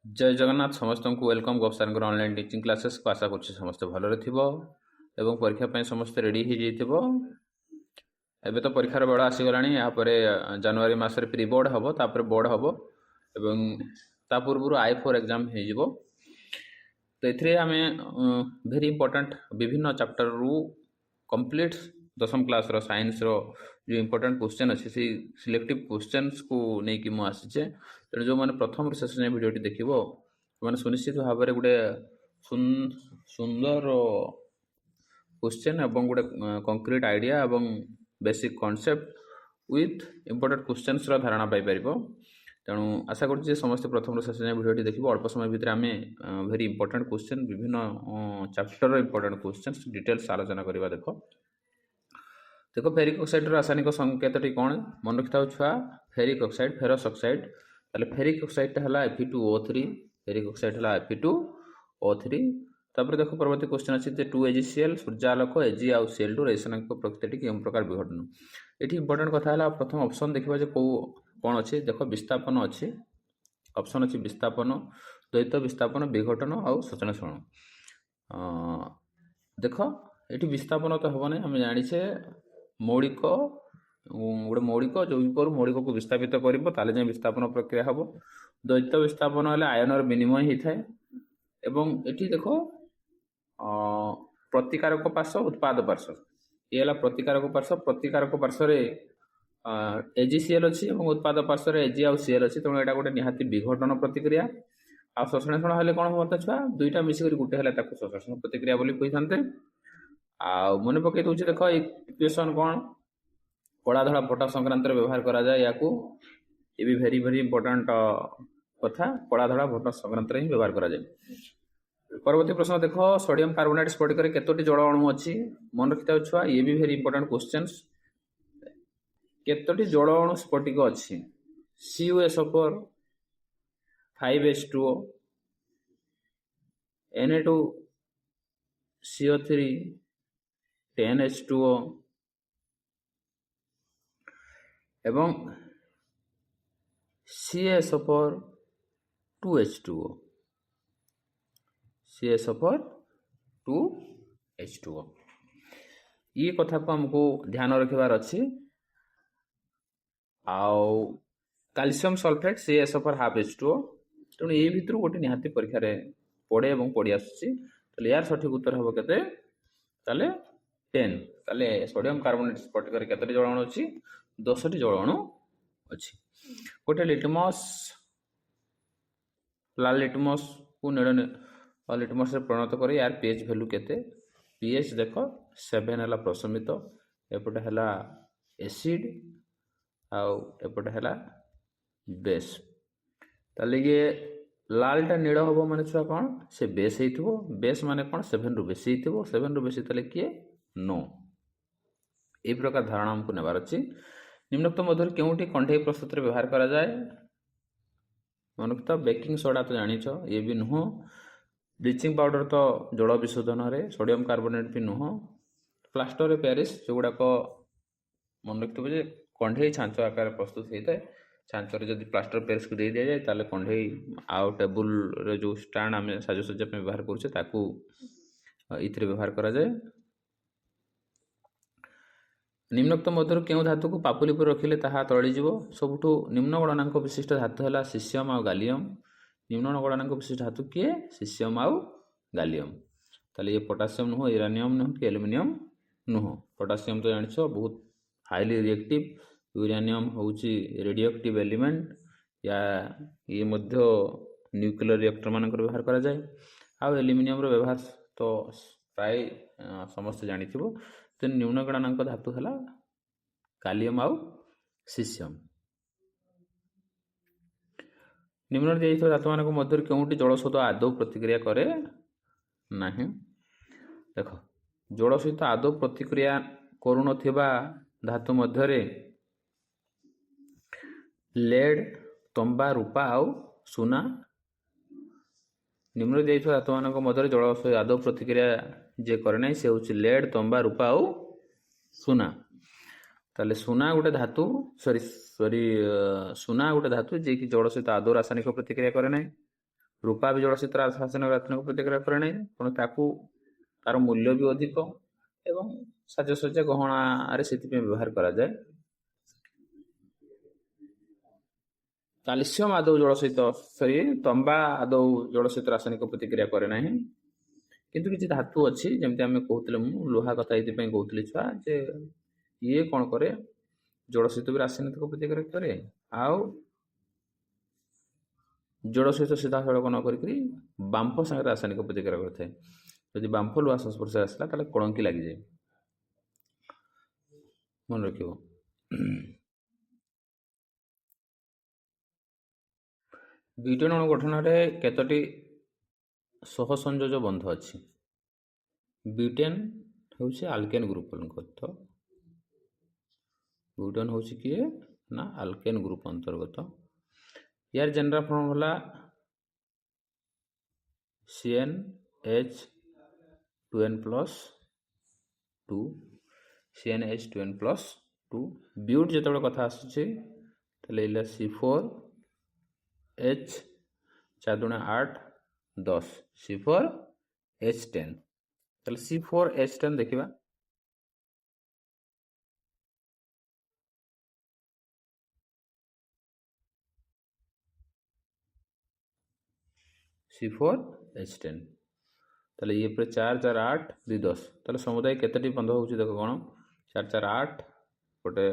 जय जगन्नाथ समस्त को वेलकम गोपसार ऑनलाइन टीचिंग क्लासेस को आशा कर समस्त भलरे थिबो एवं परीक्षा ପାଇଁ समस्त रेडी हो जाइथिबो। एबे तो परीक्षार बेड़ आसीगलानी यापर जनवरी मासरे प्री बोर्ड हम तापर बोर्ड हम एवं ता पूर्व I4 एग्जाम हो। तो ये आम भेरी इंपोर्टेंट विभिन्न चैप्टर रु कंप्लीट दशम क्लास रो साइंस रो जो इंपोर्टेंट क्वेश्चन अच्छे से सिलेक्टिव क्वेश्चंस को लेकिन मुझे आसीचे। तेणु जो मैंने प्रथम शेष जाए भिडियोटी देखो मैंने सुनिश्चित भाव में गोटे सुंदर क्वेश्चन एवं गोटे कंक्रीट आइडिया एवं basic concept with important questions रो धारणा पाइपर। तेणु आशा कर समस्त प्रथम शेष जाए भिडियोटी देखो अल्प समय भितर आम भेरी इंपोर्टेंट क्वेश्चन विभिन्न चैप्टर इंपोर्टेंट क्वेश्चंस डिटेल्स आलोचना करवा। देखो फेरिक ऑक्साइड रासायनिक संकेत कौन मन रखी था छुआ फेरिक ऑक्साइड फेरस ऑक्साइड ताले फेरिक ऑक्साइड है Fe2O3 फेरिक ऑक्साइड है Fe2O3। तापर देखो परवर्ती क्वेश्चन अच्छी 2AgCl सूर्यालोक Ag आउ Cl2 रासायनिक प्रकृति केम प्रकार विघटन। ये इंपोर्टेंट कथा है प्रथम ऑप्शन देखा कौ कौन अच्छे देख विस्थापन अच्छी ऑप्शन अच्छी विस्थापन द्वैत विस्थापन विघटन आउ संश्लेषण। देख ये विस्थापन तो हम नहीं आम जाचे मौलिक गोटे मौलिक जो मौलिक को विस्थापित कर विस्थापन प्रक्रिया हम। द्वैत विस्थापन है आयनर विनिमय होता है एवं ये देख प्रतिकारक पार्श्व उत्पाद पार्श्व ये है प्रतिकारक पार्श्व AgCl अच्छी उत्पाद पार्श्व Ag आउ Cl अच्छी। तेणु यहाँ गोटे निहाती विघटन प्रतिक्रिया आ संश्लेषण हेल्ले कौन हम छुआ दुईटा मिसिक गोटे है संश्लेषण प्रतिक्रिया बोली कही था। आ मन पकई दूसरी देख इक्वेशन कौन कला धड़ा भट्ट संक्रांत व्यवहार करा जाए या ये भी भेरी भेरी इंपोर्टेंट कथा कला धड़ा भट्ट संक्रांत ही व्यवहार करा जाए। परवर्ती प्रश्न देख सोडियम कार्बोनेट स्फटिक केतोटी जल अणु अच्छी मन रखी था छुआ ये भी भेरी इंपोर्टेंट क्वेश्चंस केतोटी जल अणु स्फटिक अच्छी CuSO4 5H2O Na2CO3 10H2O एवं CaSO4 2H2O CaSO4 2H2O ये कथा को हमको ध्यान रखिबार अच्छी। आउ calcium sulphate CaSO4 half H2O तेणु ये भितर गोटे निहाती परीक्षा पड़े और पड़ी आसूसी। यार सठिक उत्तर हम के 10 ताले सोडियम कार्बोनेट स्फटिक केतोटी जल अणु अच्छी 10टी जल अणु अच्छी। गोटे लिटमस लाल लिटमस को नील लिटमस परिणत कर यार pH भैल्यू केते pH देख 7 है प्रशमित एपटे है एसिड आउ एपटे है बेस। ताले ये लालटा नील हम माने छुआ कौन से बेस हो बेस माने कौन 7 रु बेसी 7 रु बेसी ताले किए 9 ये प्रकार धारणा हमको नेबार अच्छी। निम्नोक्त मध्य क्योंटी कंठे प्रस्तुत व्यवहार करा जाए मन रखता बेकिंग सोडा तो जानिछ ये भी नुह ब्लीचिंग पाउडर तो जल विशोधन सोडियम कार्बोनेट भी नुह प्लास्टर पेरिस जो गुड़ाक मन रखिए कंठे छांच आकार प्रस्तुत होता है छांचर जब प्लास्टर पेरिस को दे दिया जाए ताले कंठे आउ टेबुल जो स्टैंड आम साजसज्जा व्यवहार कर व्यवहार करा जाए। निम्नोक्त मध्य क्यों धातु को पापुली पर रखिले ताहा तलिजीव सबुठू निम्न गणनांक विशिष्ट धातु है सीसियम आउ गालियम। निम्न गणनांक विशिष्ट धातु किए सीसियम आउ गालियम। ताले ये पोटासियम नुह यूरेनियम नुह कि एल्युमिनियम नुह। पोटासियम तो जानिछ बहुत हाईली रिएक्टिव यूरेनियम होउची रेडियोएक्टिव एलिमेंट या ये मध्य न्यूक्लियर रिएक्टर मान व्यवहार करा जाए। आउ एल्युमिनियम रो व्यवहार तो प्राय समस्त जानिथिबो। तो निम्न गणनांक धातु है गालियम आउ सीसियम। निम्न दिया धातु मान मध्य क्योंटी जल सहित आदौ प्रतिक्रिया करे ना देख जल सहित आदौ प्रतिक्रिया करुन धातु मध्य लेड तंबा रूपा आउ सुना। निम्न दिया धातु मान मध्य जल सहित आदौ प्रतिक्रिया जे करे ना से हूँ लेड तंबा रूपा आउ सुना। ताले सुना गोटे धातु सॉरी सुना गोटे धातु जे कि जल सहित आदौ रासायनिक प्रतिक्रिया करे ना रूपा भी जड़शित रासायनिक प्रतिक्रिया करे नहीं, तेणु तार मूल्य भी अधिक एवं साजसज्जा गहना से व्यवहार करा जाए। कैल्शियम आदौ जल सहित सॉरी तंबा आदौ जल सहित रासायनिक प्रतिक्रिया करे नहीं, किंतु किसी धातु अच्छी जमी आम कहते लुहा कथा ये कहते छुआ जे ये कौन करे जल सहित भी रासायनिक प्रतिक्रिया करे आउ जल सहित सीधा सड़क नक बांफ सागर रासायनिक प्रतिक्रिया करते। जदि बांफ लुहा संस्पर्श आसला कलंकी लग जाए, मन रख। ब्यूटेन अणु गठन में केतोटी सहसंयोज बंध अच्छी। ब्यूटेन हूँ आल्केन ग्रुप अंतर्गत, ब्यूटेन हूँ किए ना आल्केन ग्रुप अंतर्गत। यार जनरल फॉर्मूला CnH2n+2 CnH2n+2 ब्यूट जो कथा आसूँ C4H 4 × 8 10 C4H10 C4H10 देखा। C4H10 ताले ये पर 4 4 8 2 10 ताले समुदाय केतटी बंध हो देख कौन 4 4 8 गोटे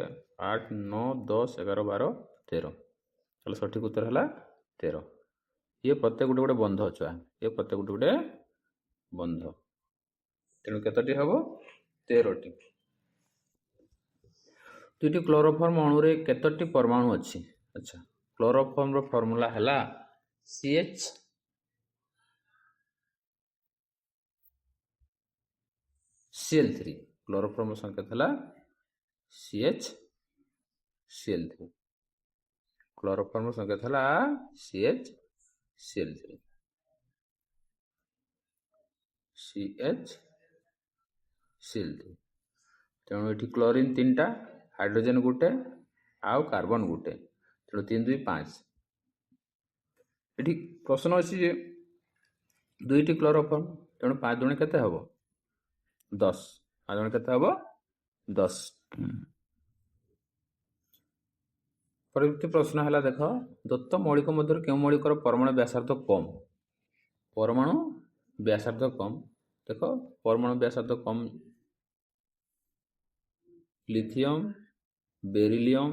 8 9 10 11 12 13 ताले सठिक उत्तर है 13। ये प्रत्येक गोटे गोटे बंध छुआ, ये प्रत्येक गोटे गोटे बंध, तेणु केतटी हम 13टी। दुईटी क्लोरोफॉर्म अणु रे केतटी परमाणु अच्छी। अच्छा क्लोरोफॉर्म रो फॉर्मूला है CH Cl3। क्लोरोफॉर्म संकेत है CHCl3। क्लोरोफॉर्म संकेत है CHCl3 CHCl3। तेणु ये क्लोरीन 3टा, हाइड्रोजन गोटे आउ कार्बन गोटे, तेणु 3 2 5। ये प्रश्न अच्छी दुईटी क्लोरोफॉर्म, तेणु 5 दुणे केते हम 10, 5 दुणे केते हम 10। परवर्ती प्रश्न है देख दत्त मौलिक मध्य क्यों मौलिकर परमाणु व्यासार्ध कम। परमाणु व्यासार्ध कम देख परमाणु व्यासार्ध कम lithium, beryllium,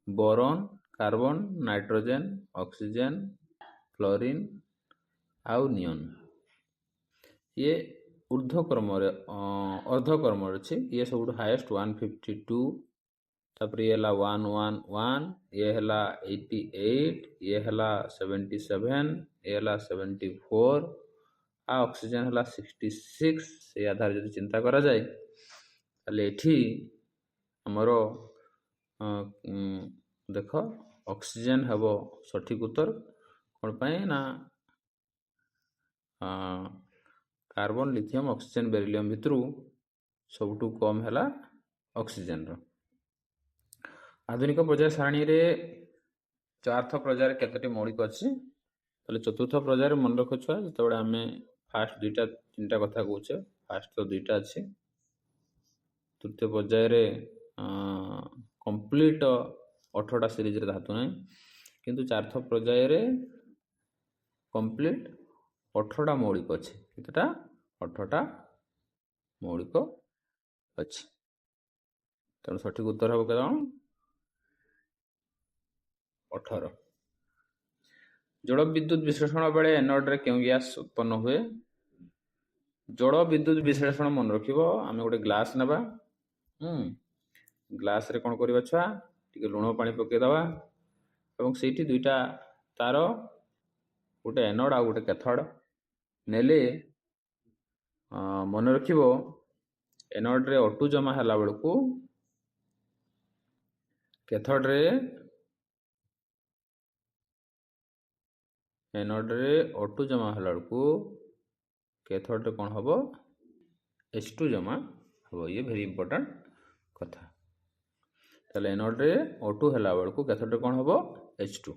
boron, carbon, nitrogen, oxygen, fluorine आउ नियन। ये ऊर्ध्वक्रम अर्धक्रम अच्छे, ये सब हाईएस्ट 152, तापर ये 111, ये है 88, ये है 77, ये है 74 आ ऑक्सीजन है 66। से आधार जो चिंता करा जाए ताले एठी हमर देख ऑक्सीजन हम सठिक उत्तर कौन पाए ना कार्बन, लिथियम, ऑक्सीजन, बेरिलियम भितर सबुठू कम है ऑक्सीजन रो। आधुनिक पर्याय सारणी रे चतुर्थ पर्याय केतोटी मौलिक अच्छी ताले चतुर्थ पर्याय मन रख छुआ जो आम फास्ट 2टा 3टा कथा कहे, फास्ट तो 2टा अच्छी, तृतीय पर्याय कंप्लीट 18टा सीरीज रे धातु ना, किंतु चतुर्थ पर्याय कंप्लीट 18टा मौलिक अच्छे। कितना 18टा मौलिक अच्छी, तेणु सठिक उत्तर हम कौन 18। जड़ विद्युत विश्लेषण बेले एनोड रे क्यों गैस उत्पन्न हुए। जड़ विद्युत विश्लेषण मन रख आम गोटे ग्लास नवा, ग्लास रे कौन करवा छुआ टी लुण पा पकईदवा और से 2टा तार गोटे एनोड आ गोटे कैथोड नेले मन रख एनोड रे O2 जमा है बेलू कैथोड रे एनोड रे O2 जमा है बेलू कैथोड रे कौन हम H2 जमा हम। ये वेरी इंपोर्टेंट कथा। ताले एनोड रे O2 है बेलू कैथोड रे कौन हम H2।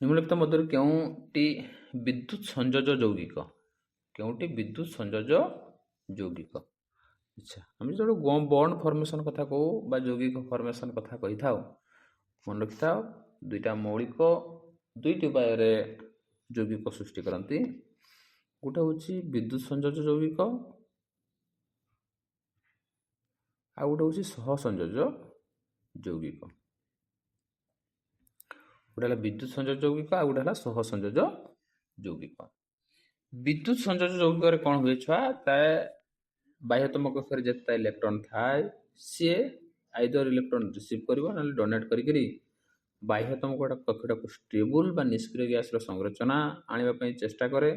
निम्नलिखित मध्य केउटी विद्युत संयोज यौगिक केउटी विद्युत संयोज यौगिक अच्छा आम जो बॉन्ड फॉर्मेशन कथा कहू यौगिक फॉर्मेशन कथा कही था मन रखि था दुईटा मौलिक दुईटी उपाय यौगिक सृष्टि करती गोटे हूँ विद्युत संयोज यौगिक आ गोटे हूँ सहसंयोज यौगिक गोटे विद्युत संयोज यौगिक आ गोटे सहसंयोज यौगिक विद्युत संयोज यौगिक कौन हुए छुआ बाह्यतम कक्षर जिते इलेक्ट्रॉन थाए सी आइदर इलेक्ट्रॉन रिसीव कर डोनेट करी बाह्यतम कक्षटा को स्टेबल बा निष्क्रिय गैस संरचना आने चेष्टा करे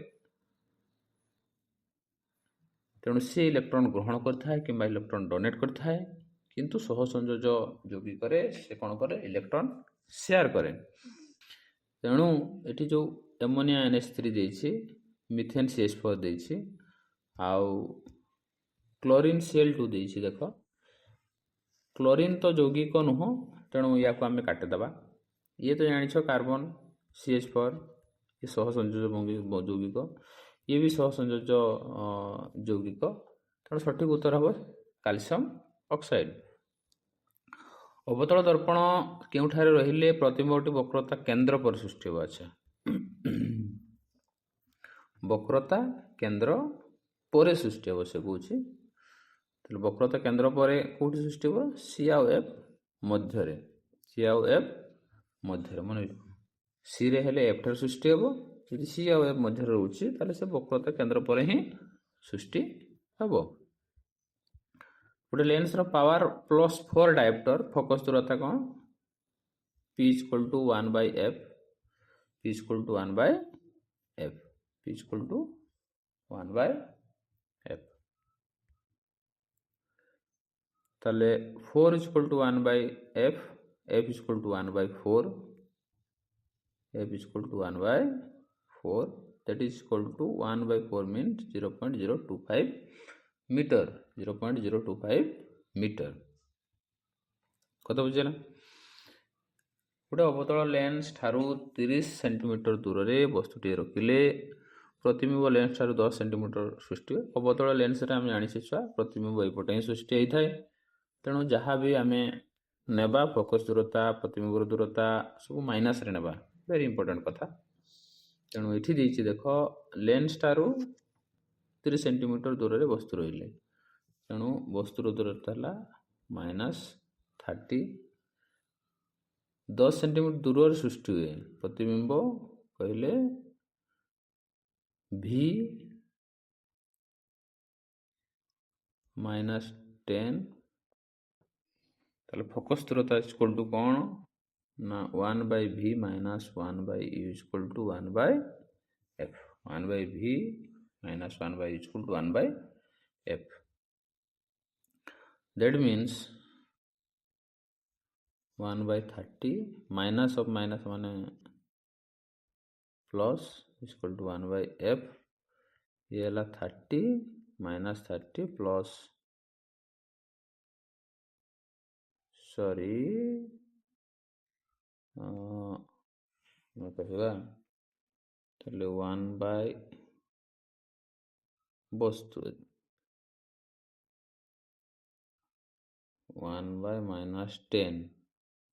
तेणु सी इलेक्ट्रॉन ग्रहण करता है कि इलेक्ट्रॉन डोनेट करता है किंतु सहसंयोज यौगिक से कौन करे इलेक्ट्रॉन शेयर करे तेणु ये जो एमोनिया NH3 देछि मिथेन CH4 देछि आउ क्लोरीन Cl2 देछि देख क्लोरीन तो यौगिक नुह तेणु या को आम काटिदेबा ये तो जान कार्बन CH4 ये सहसंयोज यौगिक ये भी सहसंयोज यौगिक तेणु सठिक उत्तर हम कैल्शियम ऑक्साइड अवतल दर्पण केउठारे रहिले प्रतिबिंबटी वक्रता केंद्र पर सृष्टि हो अच्छा वक्रता केंद्र पर सृष्टि हो से कहूँ वक्रता केंद्र पर कौटी सृष्टि हो सी आउ एफ मध्य सी आउ एफ मध्य मन सी रे हेले एफ ठार सृष्टि हो यदि सी आउ एफ मध्य रोचे ताले से वक्रता केंद्र पर ही सृष्टि हम गोटे लेंस पावर +4 डायोप्टर फोकस दूरता कौन P = 1/f P = 1/f P = 1/f ताले 4 = 1/f f = 1/4 f = 1/4 that is equal to 1/4 means 0.025 metre 0.025 metre कत बुझे गोटे अवतल लेंस ठारू 30 सेंटीमीटर दूर रे वस्तुटी रखिले प्रतिबिंब लेंस ठारू 10 सेंटीमीटर सृष्टि अवतल लेंस रे आम जानी छुआ प्रतिबिंब एपटे ही सृष्टि होता है तेणु जहाँ भी आम नेबा फोकस दूरता प्रतिबिंब दूरता सब माइनस रे नेबा वेरी इंपोर्टेंट कथा तेणु ये देख लेंस ठारू 30 सेंटीमीटर दूर रे वस्तु रहिले तेणु वस्तुर दूरता है -30 10 सेंटीमीटर दूर सृष्टि हुए प्रतिबिंब कहले V -10 ताले फोकस दूरता इक्वल टू कौन ना 1/v - 1/u = 1/f 1/v - 1/u = 1/f that means 1/30 minus of minus माने plus is equal to 1/f ये है 30 minus 30 plus sorry मैं कहवा ताले 1/, वस्तु 1/-10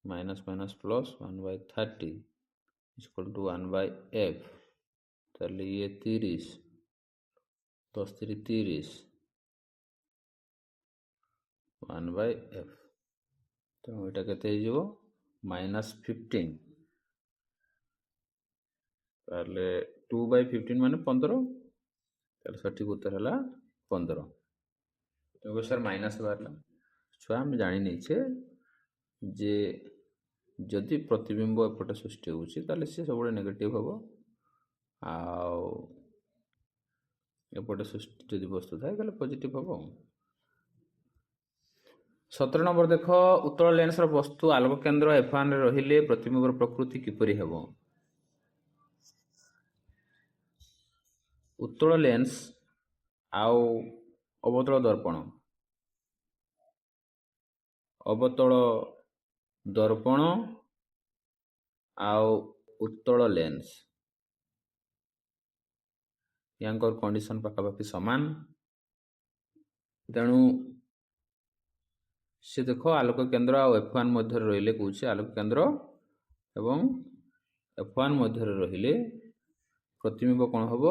minus minus plus 1/30 is equal to 1/f ताले ये 30 10 3 30 1/f तो यहाँ केते हो -15 ताले 2/15 माने 15 ताले सठिक उत्तर है 15 तो सर माइनस बाहर छुआ आम जानी नहीं जे जदि प्रतिबिंब एपटे सृष्टि होची सी सब नेगेटिव हम आपटे सृष्टि जदि वस्तु थाए पॉजिटिव हम 17 नंबर देख उत्तल लेंस वस्तु आलोक केंद्र F1 रे रहिले प्रतिबिंबर प्रकृति किपरि हेबो उत्तल लेंस आउ अवतल दर्पण आउ उत्तल लेंस यांकर कंडीशन पाखापाखि समान तेणु से देख आलोक केन्द्र आ F1 मध्य रहिले कौचे आलोक केन्द्र एवं F1 मध्य रहिले प्रतिबिंब कौन हम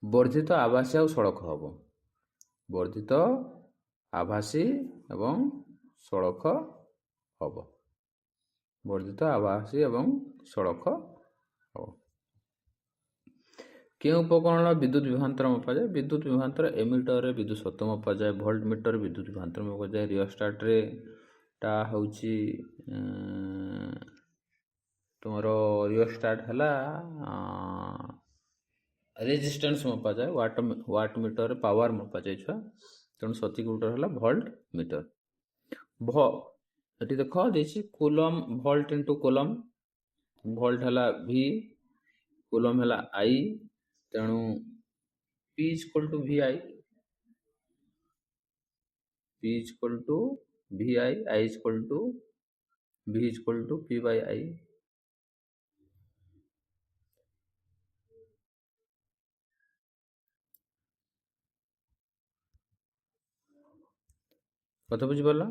वर्धित आभासी और सड़क हम वर्धित आभासी एवं सड़क हम वर्धित आभासी एवं सड़क हम के उपकरण विद्युत विभांतर मपा जाए विद्युत विभांतर एमिटर रे विद्युत सत्व मपा जाए भोल्ट मीटर विद्युत विभांतर मपा जाए रियोस्टाट रे टा होची तुमरो रियोस्टाट हला रेजिस्टेंस मपा जाए वाट मीटर पावर मपा जाए छुआ तेणु सती गुटर हला भोल्ट मीटर ये देख देसी coulomb volt into coulomb volt हला V कूलम हला I तेणु P equal to VI P equal to VI I equal to V equal to P by I कथा बुझी पाला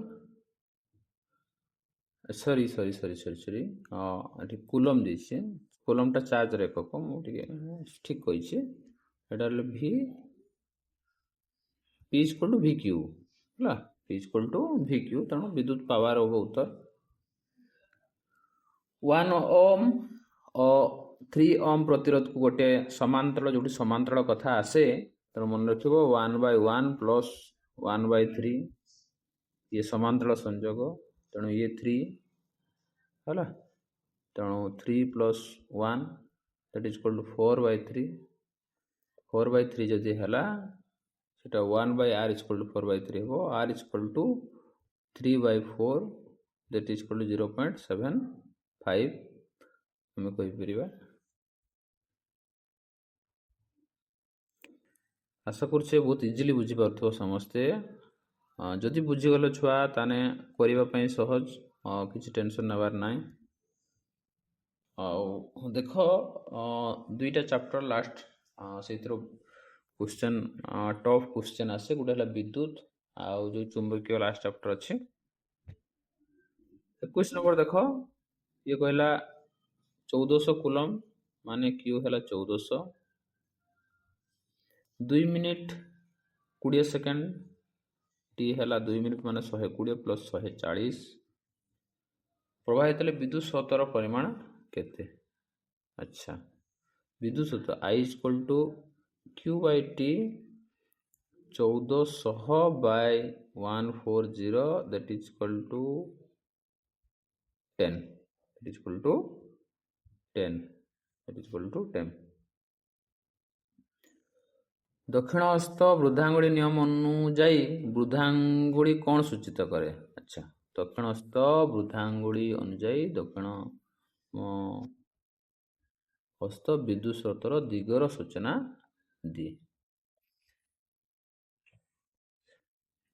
sorry sorry sorry sorry sorry ये कूलम देछे कूलमटा charge रे एकक मु ठीक कहिछे एटा V P equal to VQ हला P इक्वल टू VQ तेणु विद्युत पावर होगा उत्तर 1 ओम और 3 ओम प्रतिरोध को गोटे समांतराल जो समांतराल कथा आसे तेणु मन रखिबो 1/1 प्लस 1/3 ये समांतराल संयोग तेणु ये 3 हला तेणु 3 plus 1 that is equal to 4/3 4/3 जदि हला सेटा 1/r इक्वल टू 4/3 हो r equal to 3/4 that is equal to 0.75 हमें कहि परिबा आशा करछे बहुत इजीली बुझी पारथो समस्ते जदि बुझी गलो छुआ ताने करिबा पई सहज किछि टेंशन नबार नाही देखो दुईटा चैप्टर लास्ट सेतिर क्वेश्चन टफ क्वेश्चन आसे गोटे हला विद्युत आ जो चुंबकीय लास्ट चैप्टर अछि 21 नंबर देखो ये कहला 1400 कूलम माने Q हला 1400 2 मिनिट 20 सेकंड T हला 2 मिनिट माने 120 प्लस 140 प्रवाहित विद्युत स्रोतर परिमाण केते अच्छा विद्युत स्रोत I equal to Q by T 1400 by 140 that is equal to 10 that is equal to 10 that is equal to 10 दक्षिण हस्त वृद्धांगुली नियम अनुଯାयी वृद्धांगुली कौन सूचित करे अच्छा दक्षिण हस्त वृद्धांगुली अनुଯାयी दक्षिण हस्त विद्युत स्रोतर दिगर सूचना दिए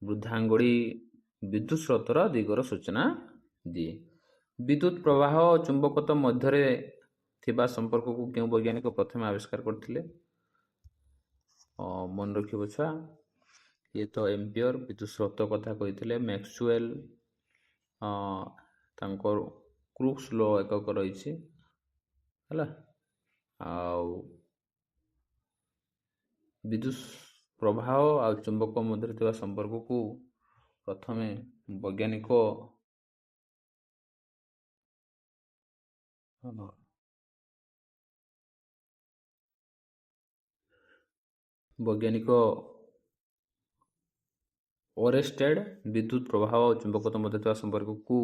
वृद्धांगुली विद्युत स्रोतर दिगर सूचना दिए विद्युत प्रवाह और चुंबकत्व मध्य थिबा संपर्क को क्यों वैज्ञानिक प्रथम आविष्कार करथिले मन रखिबो छुआ ये तो एम्पियर विद्युत स्रोत कथा कहिथिले मैक्सवेल तांकर क्रूक्स लॉ एकक रहिछि हला विद्युत प्रवाह और चुंबक मध्य थिबा संपर्क को प्रथमे वैज्ञानिक ओरेस्टेड विद्युत प्रवाह और चुंबकत्व मध्य थिबा संपर्क को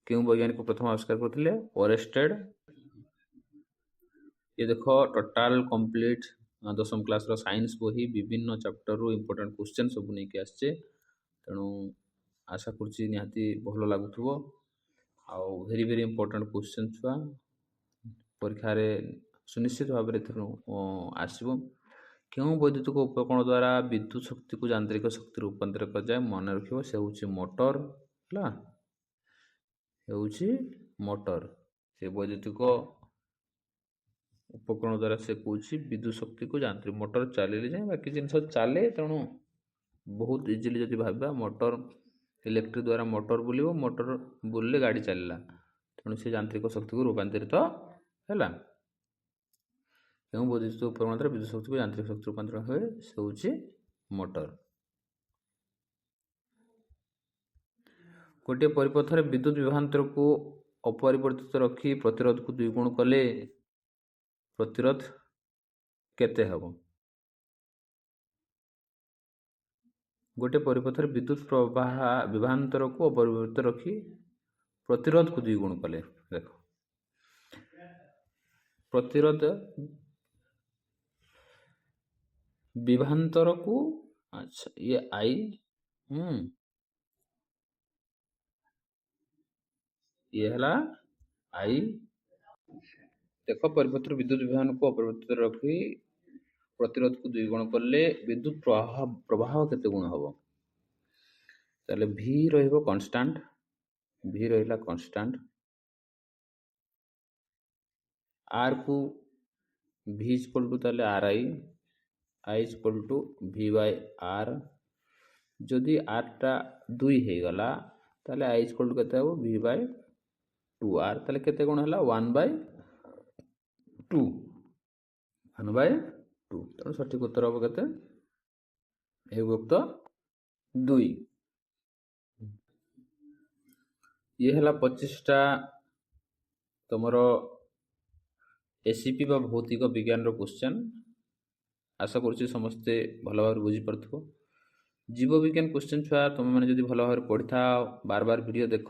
क्यों वैज्ञानिक प्रथम आविष्कार करथिले ओरेस्टेड ये देखो टोटाल कंप्लीट 10th क्लास रो साइंस बही विभिन्न चैप्टर रो इंपोर्टेंट क्वेश्चन सब नै के आछे तेणु आशा करछि निहाती भलो लागुथबो आ वेरी वेरी इंपोर्टेंट क्वेश्चन छुआ परीक्षा रे सुनिश्चित भाव में आसब क्यों वैद्युतिक उपकरण द्वारा विद्युत शक्ति को यांत्रिक शक्ति रूपांतर कर जाए मन रखिबो से होछि मोटर हला होछि मोटर से वैद्युतिक उपकरण द्वारा से कौन विद्युत शक्ति को जांत्रिक मोटर चलिए जाए बाकी जिन चले तेणु बहुत इजिली जब भाव मोटर इलेक्ट्रिक द्वारा मोटर बुल मोटर बुलिले गाड़ी चलला तेणु से यांत्रिक शक्ति को रूपांतरित है क्यों वैद्युत उपकरण द्वारा विद्युत शक्ति को यांत्रिक शक्ति रूपांतरण हुए से हूँ मोटर। गोटे परिपथर विद्युत विभवांतर को अपरिवर्तित रखी प्रतिरोध को द्विगुण कले प्रतिरोध केते हबो। गोटे परिपथर विद्युत प्रवाह विभवांतर को अपरिवर्तित रखी प्रतिरोध को द्विगुण कले देखो प्रतिरोध विभवांतर को अच्छा ये आई ये हला आई देख परिपथर विद्युत विभवान को अपरिवर्तित रखी प्रतिरोध को द्विगुण कले विद्युत प्रवाह केते गुण हम ताले भी रहिबो कांस्टेंट भी रहिला कांस्टेंट आर को भी इक्वल टू ताले आर आई इक्वल टू भी बाय आर जदि आर टा 2 हे गला ताले आई इक्वल टू केते हो भी बाय 2 आर ताले केते गुण हला 1 बाय 2 1 बाय 2 तेणु सठिक उत्तर हम केते गुप्त 2 ये हला 25टा तुमर एसीपी भौतिक विज्ञान क्वेश्चन आशा करुच्ची समस्ते भल भाव बुझी पार्थो जीव विज्ञान क्वेश्चन छुआ तुम मैंने जब भल भाव पढ़ी था बार बार वीडियो देख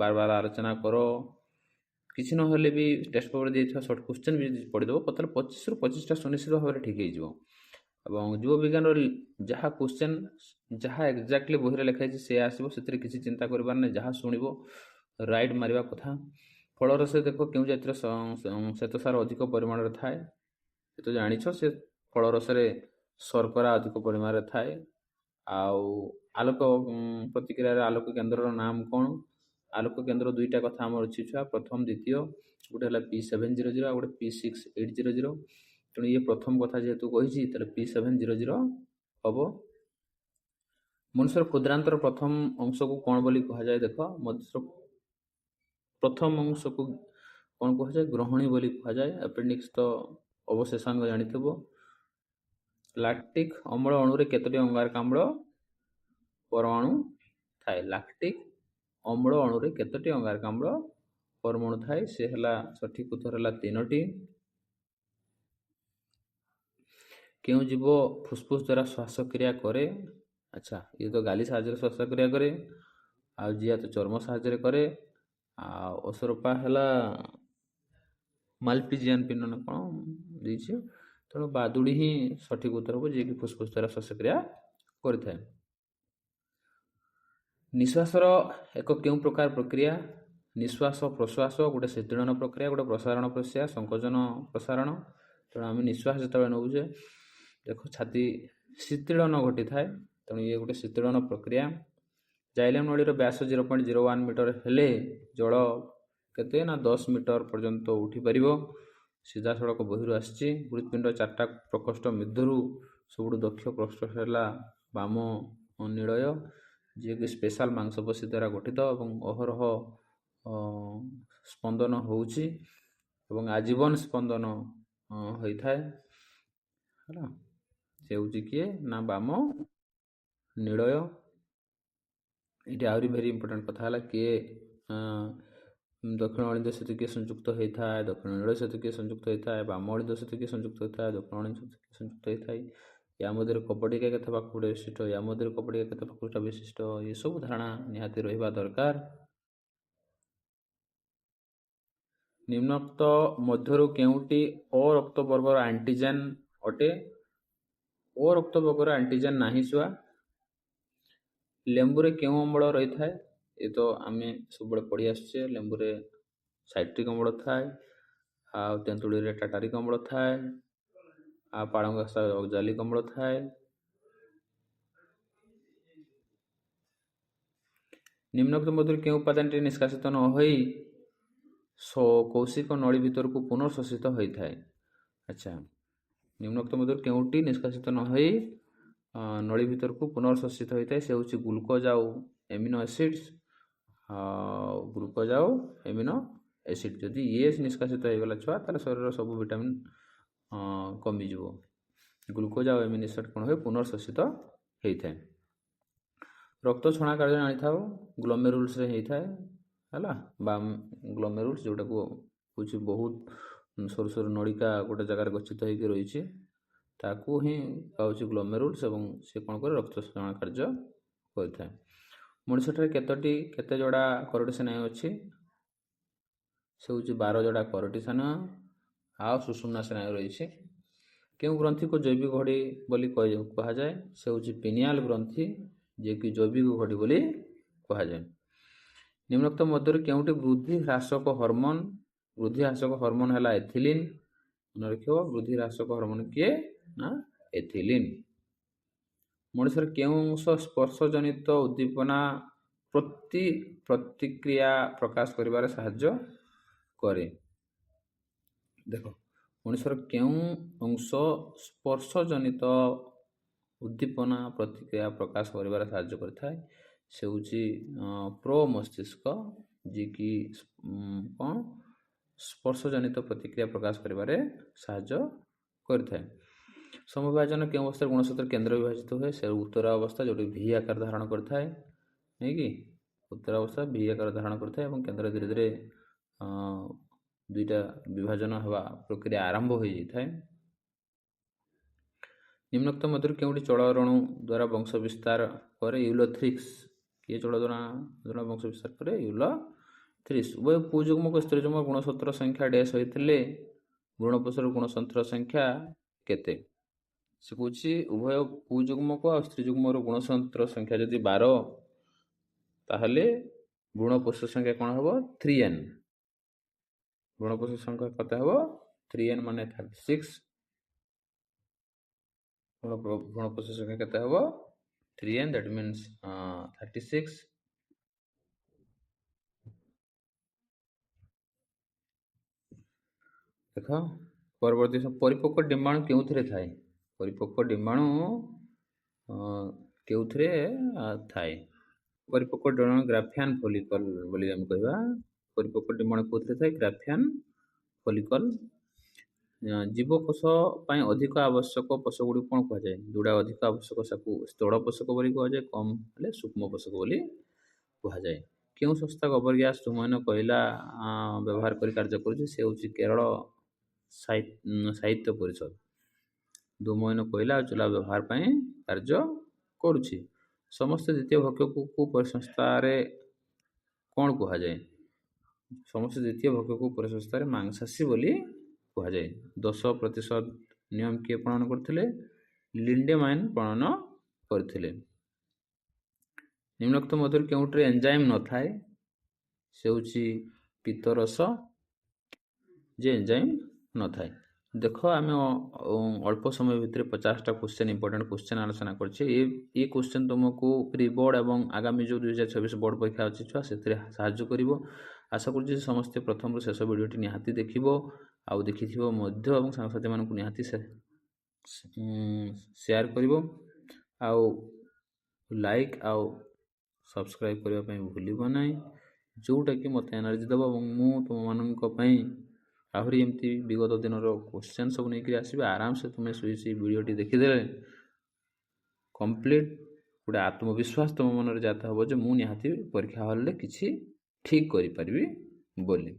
बार बार आलोचना कर किसी ना भी टेस्ट पेपर दिए सर्ट क्वेश्चन भी पढ़ीदेव पता 25 रु 25टा सुनिश्चित भाव ठीक हो जीव विज्ञान जहाँ क्वेश्चन जहाँ एक्जाक्टली बही लिखाई से आसो से किसी चिंता करार ना जहाँ शुणव राइट मारिया कथा फल से देख क्यों जातिर श्वेतसार अधिक परिमाण थाए तो जान से फल रस शर्करा अधिक परिमाण थाए आलोक प्रतिक्रिया आलोक केन्द्र नाम कौन आलोक केन्द्र दुईटा कथा आम अच्छी छुआ प्रथम द्वितीय गोटे है P700 आ गोटे P6800 तेणु ये प्रथम कथा जेहेतु कही P700 हम मनुष्य क्षुद्रांतर प्रथम अंश को कौन बोली कह जाए देख मनुष्य प्रथम अंश को कौन कह जाए ग्रहणी बोली कह जाए अपेंडिक्स तो अवशेषांग जानिथबो लैक्टिक अम्ल अणु रे केतोटी अंगारकाम्ल परमाणु थाए लैक्टिक अम्ल अणु रे केतोटी अंगारकाम्ल परमाणु थाए से हला सठिक उत्तर हला 3टी क्यों जीव फुसफुस द्वारा श्वासक्रिया करे अच्छा ये तो गाली साहाଯ୍य श्वासक्रिया करे जिया तो चर्म साहाଯ୍य करे असरपा हला मालपिजियन पिंड ना कौन दीजिए तेणु बादुड़ी ही सठिक उत्तर हो जी फुसफुस द्वारा श्वासक्रिया करें निश्वासर एक क्यों प्रकार प्रक्रिया निश्वास प्रश्वास गोटे शीतलन प्रक्रिया गोटे प्रसारण प्रक्रिया संकोचन प्रसारण तेणु आम निश्वास जो नौचे देख छाती शीतलन घटी थाए तेणु ये गोटे शीतलन प्रक्रिया जाइलम नली व्यास 0.01 मीटर हेले जल केते ना 10 मीटर पर्यंत उठी पारिबो सीधा सड़क बहिरू आसी हृदपिंड 4टा प्रकोष्ठ मध्यरु सबुठ दक्ष प्रकोष्ठ है बाम निलय जी कि स्पेशल मांसपेशी द्वारा गठित और अहरह स्पंदन होउची एवं आजीवन स्पंदन होता है से हूँ किए ना बाम निलय ये आहरी भेरी इंपोर्टेंट कथा है किए दक्षिण अणिद सहित किए संयुक्त होता है दक्षिण निलय सहित किए संयुक्त होता है बाम अणिद सहित किए संयुक्त होता है दक्षिण अणिद सहित किए संयुक्त होता है या मध्य कपटिका केते पाखुड़ विशिष्ट या मध्य कपटिका केते पाखुड़ विशिष्ट ये सब धारणा निहाती रहिबा दरकार निम्नोक्त मध्यरु केउटी ओ रक्त वर्गर एंटीजन अटे ओ रक्त वर्गर एंटीजन नाही छुआ लेंबू रे केउ अम्ल रही थाए ये तो आम सब पढ़ी आसचे लेंबू रे साइट्रिक अम्ल थाए तेंतुड़ी रे टाटारिक अम्ल थाए पालंग ऑक्जालिक अम्ल थाए निम्नोक्त मध्य केउ उपादान निष्कासित न होई କୌଶିକ ନଳୀ ଭିତରକୁ ପୁନଃଶୋଷିତ ହୋଇଥାଏ। ଆଚ୍ଛା, ନିମ୍ନୋକ୍ତ ମଧ୍ୟରୁ କେଉଁଟି ନିଷ୍କାସିତ ନ ହୋଇ ନଳୀ ଭିତରକୁ ପୁନଃଶୋଷିତ ହୋଇଥାଏ? ସେ ହେଉଛି ଗ୍ଲୁକୋଜ୍ ଆଉ ଏମିନୋ ଏସିଡ୍ସ। ଗ୍ଲୁକୋଜ୍ ଆଉ ଏମିନୋ ଏସିଡ୍। ଯଦି ଇଏ ନିଷ୍କାସିତ ହୋଇଗଲା ଛୁଆ, ତାହେଲେ ଶରୀରର ସବୁ ଭିଟାମିନ୍ କମିଯିବ। ଗ୍ଲୁକୋଜ୍ ଆଉ ଏମିନୋ ଏସିଡ୍ କ'ଣ ହୁଏ? ପୁନଃଶୋଷିତ ହୋଇଥାଏ। ରକ୍ତ ଛଣା କାର୍ଯ୍ୟ ଜାଣିଥାଉ, ଗ୍ଲୋମେରୁଲ୍ସରେ ହୋଇଥାଏ ହେଲା, ବା ଗ୍ଲୋମେରୁଲ୍ସ ଯେଉଁଟାକୁ ହେଉଛି ବହୁତ ସରୁ ସରୁ ନଳିକା ଗୋଟେ ଜାଗାରେ ଗଚ୍ଛିତ ହୋଇକି ରହିଛି, ତାକୁ ହିଁ ହେଉଛି ଗ୍ଲୋମେରୁଲ୍ସ, ଏବଂ ସେ କ'ଣ କରେ? ରକ୍ତ ଛଣା କାର୍ଯ୍ୟ କରିଥାଏ। ମଣିଷଠାରେ କେତେ ଯୋଡ଼ା କରଟି ସ୍ନାୟୁ ଅଛି? ସେ ହେଉଛି 12 ଯୋଡ଼ା କରଟି ସ୍ନାୟୁ ଆଉ ସୁଷୁମ୍ନା ସ୍ନାୟୁ ରହିଛି। କେଉଁ ଗ୍ରନ୍ଥିକୁ ଜୈବିକ ଘଡ଼ି ବୋଲି କୁହାଯାଏ? ସେ ହେଉଛି ପିନିଆଲ ଗ୍ରନ୍ଥି, ଯିଏକି ଜୈବିକ ଘଡ଼ି ବୋଲି କୁହାଯାଏ। ନିମ୍ନୋକ୍ତ ମଧ୍ୟରୁ କେଉଁଟି ବୃଦ୍ଧି ହ୍ରାସକ ହର୍ମୋନ୍? ବୃଦ୍ଧି ହ୍ରାସକ ହର୍ମୋନ୍ ହେଲା ଏଥିଲିନ୍। ମନେ ରଖିବ, ବୃଦ୍ଧି ହ୍ରାସକ ହର୍ମୋନ୍ କିଏ? ନା ଏଥିଲିନ୍। ମଣିଷର କେଉଁ ଅଂଶ ସ୍ପର୍ଶଜନିତ ଉଦ୍ଦୀପନା ପ୍ରତିକ୍ରିୟା ପ୍ରକାଶ କରିବାରେ ସାହାଯ୍ୟ କରେ? ଦେଖ, ମଣିଷର କେଉଁ ଅଂଶ ସ୍ପର୍ଶଜନିତ ଉଦ୍ଦୀପନା ପ୍ରତିକ୍ରିୟା ପ୍ରକାଶ କରିବାରେ ସାହାଯ୍ୟ କରିଥାଏ? ସେ ହେଉଛି ପ୍ରୋମସ୍ତିଷ୍କ, ଯିଏକି କ'ଣ? ସ୍ପର୍ଶଜନିତ ପ୍ରତିକ୍ରିୟା ପ୍ରକାଶ କରିବାରେ ସାହାଯ୍ୟ କରିଥାଏ। ସମବିଭାଜନ କେଉଁ ଅବସ୍ଥାରେ ଗୁଣସୂତ୍ର କେନ୍ଦ୍ର ବିଭାଜିତ ହୁଏ? ସେ ଉତ୍ତର ଅବସ୍ଥା, ଯେଉଁଠି ଭି ଆକାର ଧାରଣ କରିଥାଏ, ନାଇଁକି? ଉତ୍ତର ଅବସ୍ଥା ଭି ଆକାର ଧାରଣ କରିଥାଏ ଏବଂ କେନ୍ଦ୍ର ଧୀରେ ଧୀରେ ଦୁଇଟା ବିଭାଜନ ହେବା ପ୍ରକ୍ରିୟା ଆରମ୍ଭ ହୋଇଯାଇଥାଏ। ନିମ୍ନୋକ୍ତ ମଧ୍ୟରୁ କେଉଁଟି ଚଳରଣୁ ଦ୍ୱାରା ବଂଶ ବିସ୍ତାର କରେ? ୟୁଲୋଥ୍ରିକ୍ସ। କିଏ ଚଳ ଦ୍ୱାରା ବଂଶ ବିସ୍ତାର କରେ? ୟୁଲୋଥ୍ରିକ୍ସ। ଉଭୟ ପୁଯୁଗ୍ମକ ଓ ସ୍ତ୍ରୀଯୁଗ୍ମ ଗୁଣସୂତ୍ର ସଂଖ୍ୟା ଡ୍ୟାସ୍ ହୋଇଥିଲେ ଭ୍ରୂଣପୋଷର ଗୁଣସୂତ୍ର ସଂଖ୍ୟା କେତେ? ସେ କହୁଛି ଉଭୟ ପୁଯୁଗ୍ମକ ଆଉ ସ୍ତ୍ରୀଯୁଗ୍ମର ଗୁଣସୂତ୍ର ସଂଖ୍ୟା ଯଦି 12, ତାହେଲେ ଭ୍ରୂଣପୋଷ ସଂଖ୍ୟା କ'ଣ ହେବ? 3n। ଭ୍ରୂଣପୋଷ ସଂଖ୍ୟା କେତେ ହେବ? 3n ମାନେ 36। ଭ୍ରୂଣପୋଷ ସଂଖ୍ୟା କେତେ ହେବ? 3n, that means 36। ଦେଖ, ପରବର୍ତ୍ତୀ ପରିପକ୍ୱ ଡିମ୍ବାଣୁ କେଉଁଥିରେ ଥାଏ? ପରିପକ୍ୱ ଡିମ୍ବାଣୁ କେଉଁଥିରେ ଥାଏ? ପରିପକ୍ୱ ଡିମ୍ବାଣୁ ଗ୍ରାଫିଆନ ଫୋଲିକଲ ବୋଲି ଆମେ କହିବା। ପରିପକ୍ୱ ଡିମ୍ବାଣୁ କେଉଁଥିରେ ଥାଏ? ଗ୍ରାଫିଆନ ଫୋଲିକଲ। ଜୀବକୋଷ ପାଇଁ ଅଧିକ ଆବଶ୍ୟକ ପୋଷକ ଗୁଡ଼ିକୁ କ'ଣ କୁହାଯାଏ? ଯେଉଁଟା ଅଧିକ ଆବଶ୍ୟକ ତାକୁ ସ୍ଥୂଳ ପୋଷକ ବୋଲି କୁହାଯାଏ, କମ୍ ହେଲେ ସୂକ୍ଷ୍ମ ପୋଷକ ବୋଲି କୁହାଯାଏ। କେଉଁ ସଂସ୍ଥା ଗୋବର ଗ୍ୟାସ, ଧୂମୟନ କୋଇଲା ବ୍ୟବହାର କରି କାର୍ଯ୍ୟ କରୁଛି? ସେ ହେଉଛି କେରଳ ସାହିତ୍ୟ ପରିଷଦ। ଧୂମୟନ କୋଇଲା ଆଉ ଚୁଲା ବ୍ୟବହାର ପାଇଁ କାର୍ଯ୍ୟ କରୁଛି। ସମସ୍ତ ଦ୍ୱିତୀୟ ଭକ୍ଷ୍ୟକୁ କେଉଁ ପରିସଂସ୍ଥାରେ କ'ଣ କୁହାଯାଏ? ସମସ୍ତ ଦ୍ୱିତୀୟ ଭକ୍ଷ୍ୟକୁ ପରିସଂସ୍ଥାରେ ମାଂସାଶୀ ବୋଲି କୁହାଯାଏ। 10% ନିୟମ କିଏ ପ୍ରଣୟନ କରିଥିଲେ? ଲିଣ୍ଡେମାନ୍ ପ୍ରଣୟନ କରିଥିଲେ। ନିମ୍ନୋକ୍ତ ମଧ୍ୟରୁ କେଉଁଟିରେ ଏନ୍ଜାଇମ୍ ନଥାଏ? ସେ ହେଉଛି ପିତ୍ତରସ, ଯେ ଏନ୍ଜାଇମ୍ ନଥାଏ। ଦେଖ, ଆମେ ଅଳ୍ପ ସମୟ ଭିତରେ 50ଟା କ୍ୱେଶ୍ଚନ୍, ଇମ୍ପୋର୍ଟାଣ୍ଟ କ୍ୱେଶ୍ଚନ୍ ଆଲୋଚନା କରିଛେ। ଏ କ୍ୱେଶ୍ଚନ୍ ତୁମକୁ ପ୍ରି ବୋର୍ଡ଼ ଏବଂ ଆଗାମୀ ଯେଉଁ 2026 ବୋର୍ଡ଼ ପରୀକ୍ଷା ଅଛି ଛୁଆ, ସେଥିରେ ସାହାଯ୍ୟ କରିବ। ଆଶା କରୁଛି ଯେ ସମସ୍ତେ ପ୍ରଥମରୁ ଶେଷ ଭିଡ଼ିଓଟି ନିହାତି ଦେଖିବ, ଆଉ ଦେଖିଥିବ ମଧ୍ୟ, ଏବଂ ସାଙ୍ଗସାଥିମାନଙ୍କୁ ନିହାତି ସେୟାର କରିବ, ଆଉ ଲାଇକ୍ ଆଉ ସବସ୍କ୍ରାଇବ୍ କରିବା ପାଇଁ ଭୁଲିବ ନାହିଁ, ଯେଉଁଟାକି ମୋତେ ଏନର୍ଜି ଦେବ ଏବଂ ମୁଁ ତୁମମାନଙ୍କ ପାଇଁ ଆହୁରି ଏମିତି ବିଗତ ଦିନର କ୍ୱେଶ୍ଚନ୍ ସବୁ ନେଇକରି ଆସିବେ। ଆରାମସେ ତୁମେ ଶୋଇ ଭିଡ଼ିଓଟି ଦେଖିଦେଲେ କମ୍ପ୍ଲିଟ୍ ଗୋଟେ ଆତ୍ମବିଶ୍ୱାସ ତୁମ ମନରେ ଜାତ ହେବ ଯେ ମୁଁ ନିହାତି ପରୀକ୍ଷା ହଲ୍ରେ କିଛି ଠିକ୍ କରିପାରିବି ବୋଲି।